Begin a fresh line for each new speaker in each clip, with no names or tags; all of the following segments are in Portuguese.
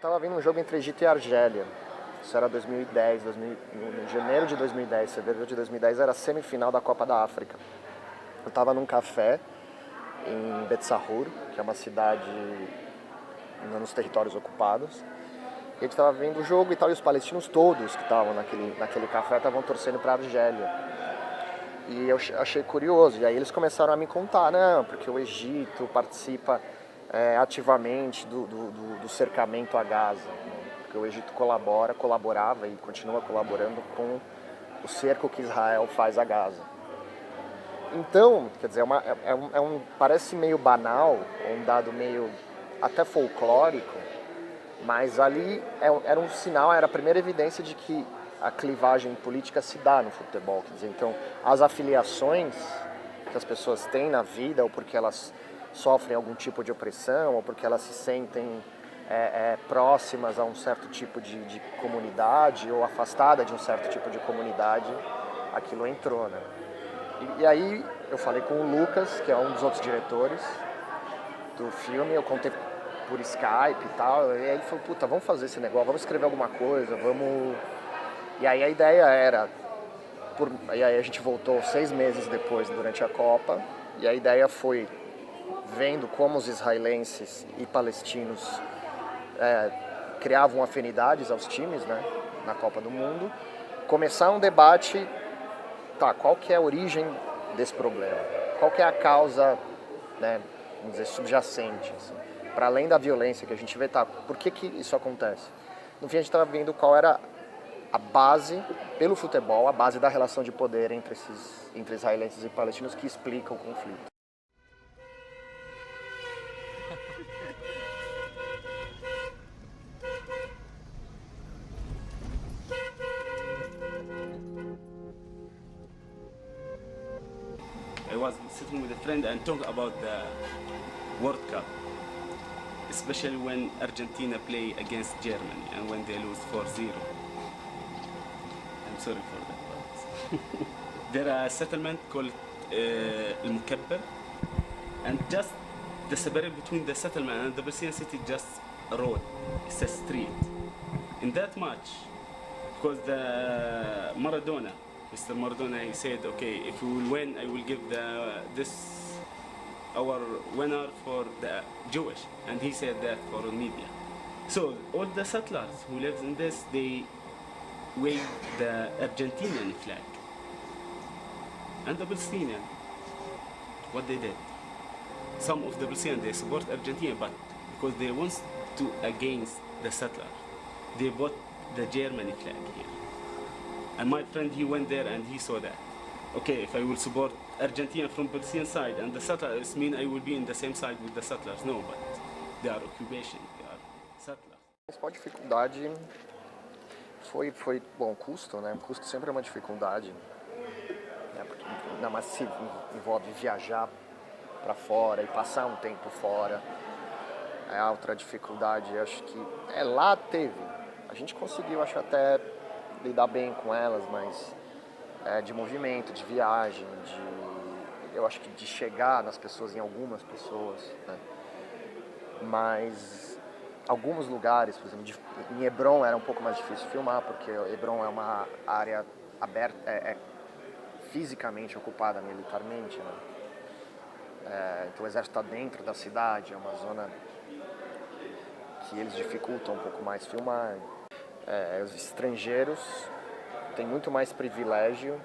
Estava vendo um jogo entre Egito e Argélia. Isso era 2010, em janeiro de 2010, fevereiro de 2010, era a semifinal da Copa da África. Eu estava num café em Betsahur, que é uma cidade nos territórios ocupados. E a gente estava vendo o jogo e tal, e os palestinos todos que estavam naquele café estavam torcendo para a Argélia. E eu achei curioso, e aí eles começaram a me contar, não, porque o Egito participa ativamente do cercamento a Gaza, né? Porque o Egito colaborava e continua colaborando com o cerco que Israel faz a Gaza. Então, quer dizer, parece meio banal, um dado meio até folclórico, mas ali era um sinal, era a primeira evidência de que a clivagem política se dá no futebol. Quer dizer, então, as afiliações que as pessoas têm na vida, ou porque elas sofrem algum tipo de opressão, ou porque elas se sentem próximas a um certo tipo de comunidade, ou afastada de um certo tipo de comunidade, aquilo entrou, né? E aí eu falei com o Lucas, que é um dos outros diretores do filme, eu contei por Skype e tal, e aí ele falou, puta, vamos fazer esse negócio, vamos escrever alguma coisa, vamos... E aí a ideia era, e aí a gente voltou 6 meses depois, durante a Copa, e a ideia foi, vendo como os israelenses e palestinos criavam afinidades aos times, né, na Copa do Mundo, começar um debate, tá, qual que é a origem desse problema? Qual que é a causa, né, vamos dizer, subjacente, assim, para além da violência que a gente vê, tá, por que isso acontece? No fim a gente estava vendo qual era a base, pelo futebol, a base da relação de poder entre israelenses e palestinos que explica o conflito.
I was sitting with a friend and talking about the World Cup, especially when Argentina play against Germany and when they lose 4-0. I'm sorry for that. But there are a settlement called Al Mukabbar, and just the separation between the settlement and the Palestinian city just a road. It's a street. In that match, because the Mr. Maradona, he said, okay, if we will win, I will give our winner for the Jewish, and he said that for the media. So all the settlers who live in this, they wave the Argentinian flag. And the Palestinian, what they did, some of the Palestinians, they support Argentina, but because they want to against the settler, they bought the Germany flag here. And my friend, he went there and he saw that. Okay, if I will support Argentina from Palestinian side and the settlers, mean I will be in the same side with the settlers. No, but they are occupation, they are settlers.
A principal dificuldade foi bom, custo, né? O custo sempre é uma dificuldade, né? Porque ainda mais se envolve viajar para fora e passar um tempo fora. É outra dificuldade, acho que lá teve. A gente conseguiu, acho, até lidar bem com elas, mas de movimento, de viagem, eu acho que de chegar nas pessoas, em algumas pessoas, né? Mas alguns lugares, por exemplo, em Hebron era um pouco mais difícil filmar, porque Hebron é uma área aberta, fisicamente ocupada militarmente, né? Então o exército está dentro da cidade, é uma zona que eles dificultam um pouco mais filmar. Os estrangeiros têm muito mais privilégio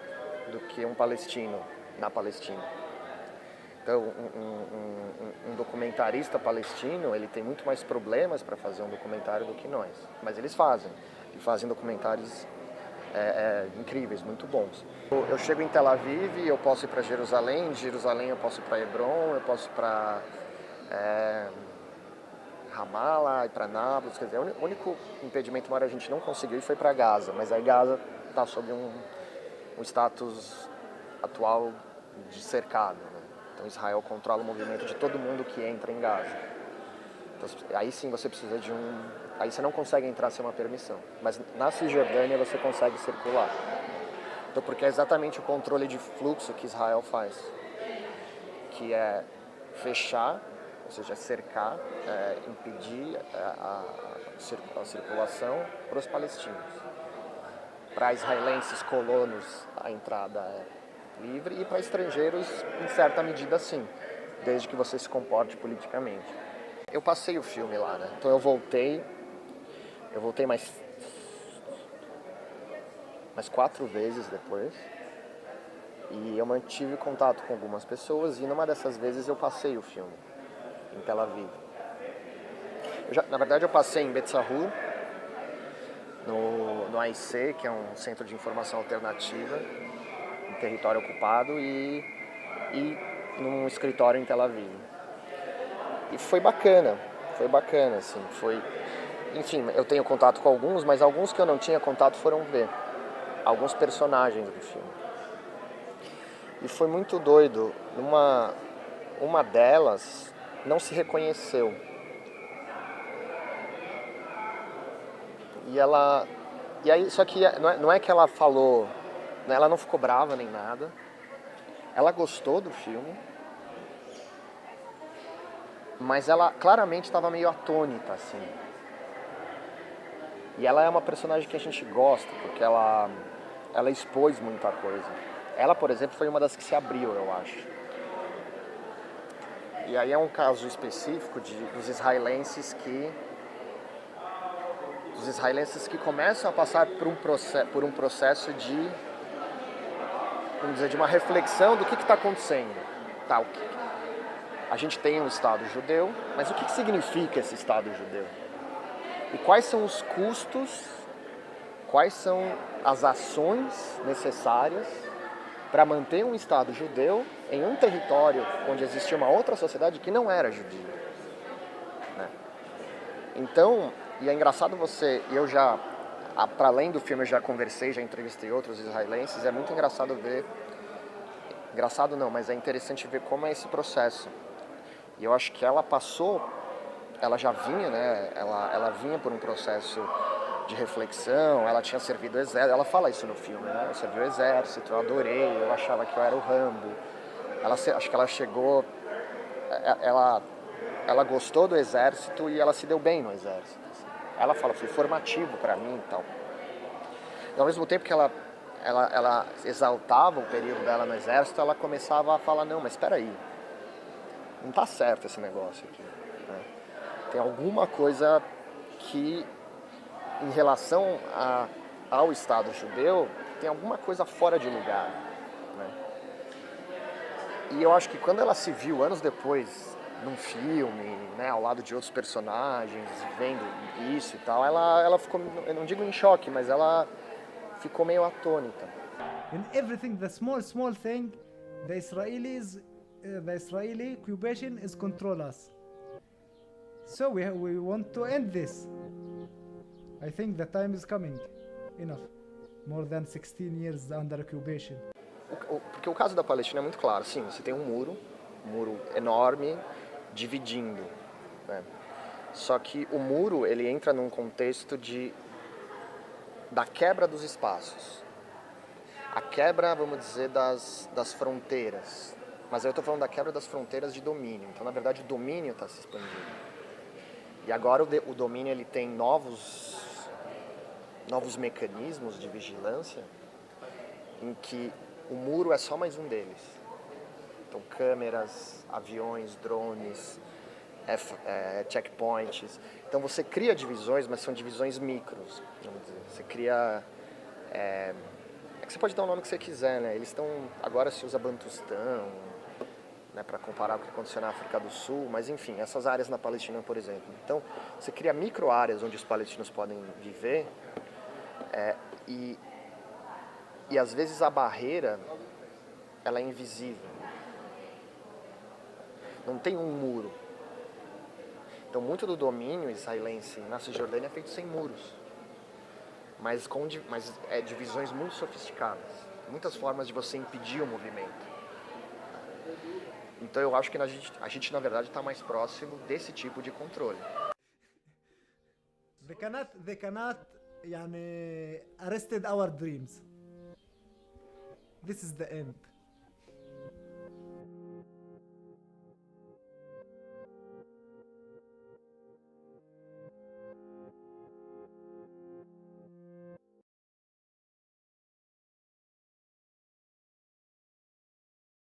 do que um palestino na Palestina. Então, um documentarista palestino, ele tem muito mais problemas para fazer um documentário do que nós. Mas eles fazem documentários incríveis, muito bons. Eu chego em Tel Aviv, eu posso ir para Jerusalém, de Jerusalém eu posso ir para Hebron, eu posso ir para Ramallah e para Nablus, quer dizer, o único impedimento maior a gente não conseguiu e foi para Gaza, mas aí Gaza está sob um status atual de cercado, né? Então Israel controla o movimento de todo mundo que entra em Gaza. Então, aí sim você precisa aí você não consegue entrar sem uma permissão, mas na Cisjordânia você consegue circular. Então, porque é exatamente o controle de fluxo que Israel faz, que é fechar ou seja, cercar, impedir a circulação para os palestinos. Para israelenses colonos, a entrada é livre e para estrangeiros, em certa medida, sim, desde que você se comporte politicamente. Eu passei o filme lá, né? Então eu voltei mais 4 vezes depois e eu mantive contato com algumas pessoas e numa dessas vezes eu passei o filme em Tel Aviv. Na verdade eu passei em Betzahur, no AIC, que é um centro de informação alternativa em território ocupado, e num escritório em Tel Aviv. E foi bacana, assim, enfim, eu tenho contato com alguns, mas alguns que eu não tinha contato foram ver alguns personagens do filme. E foi muito doido, uma delas não se reconheceu. E aí, só que não é que ela falou, né, ela não ficou brava nem nada, ela gostou do filme, mas ela claramente estava meio atônita, assim. E ela é uma personagem que a gente gosta, porque ela expôs muita coisa. Ela, por exemplo, foi uma das que se abriu, eu acho. E aí é um caso específico dos israelenses que começam a passar por um processo de, vamos dizer, de uma reflexão do que está acontecendo. Tá, a gente tem um Estado judeu, mas o que significa esse Estado judeu? E quais são os custos, quais são as ações necessárias para manter um Estado judeu em um território onde existia uma outra sociedade que não era judia, né? Então, e é engraçado para além do filme eu já conversei, já entrevistei outros israelenses, é muito engraçado ver, engraçado não, mas é interessante ver como é esse processo. E eu acho que ela já vinha, né, ela vinha por um processo de reflexão, ela tinha servido o exército, ela fala isso no filme, né? Eu servi o exército, eu adorei, eu achava que eu era o Rambo. Acho que ela chegou, ela gostou do exército e ela se deu bem no exército. Assim. Ela fala, foi formativo para mim e tal. E ao mesmo tempo que ela exaltava o período dela no exército, ela começava a falar, não, mas espera aí, não tá certo esse negócio aqui, né? Tem alguma coisa que, em relação ao Estado judeu, tem alguma coisa fora de lugar, né? E eu acho que quando ela se viu, anos depois, num filme, né, ao lado de outros personagens, vendo isso e tal, ela ficou, eu não digo em choque, mas ela ficou meio atônita.
In everything, the small thing, the Israeli occupation is control us. So we want to end this. I think the time is coming. Enough. More than 16 years under occupation.
Porque o caso da Palestina é muito claro. Sim, você tem um muro enorme, dividindo, né? Só que o muro, ele entra num contexto da quebra dos espaços. A quebra, vamos dizer, das fronteiras. Mas eu estou falando da quebra das fronteiras de domínio. Então, na verdade, o domínio está se expandindo. E agora o domínio ele tem novos mecanismos de vigilância em que o muro é só mais um deles. Então, câmeras, aviões, drones, checkpoints. Então, você cria divisões, mas são divisões micros, vamos dizer. Você cria... você pode dar o nome que você quiser, né? Agora se usa Bantustão, né, para comparar com o que aconteceu na África do Sul, mas enfim, essas áreas na Palestina, por exemplo. Então, você cria micro-áreas onde os palestinos podem viver e às vezes a barreira, ela é invisível. Não tem um muro. Então, muito do domínio israelense na Cisjordânia é feito sem muros, mas divisões muito sofisticadas, muitas formas de você impedir o movimento. Então eu acho que a gente na verdade está mais próximo desse tipo de controle.
They cannot arrested our dreams. This is the end.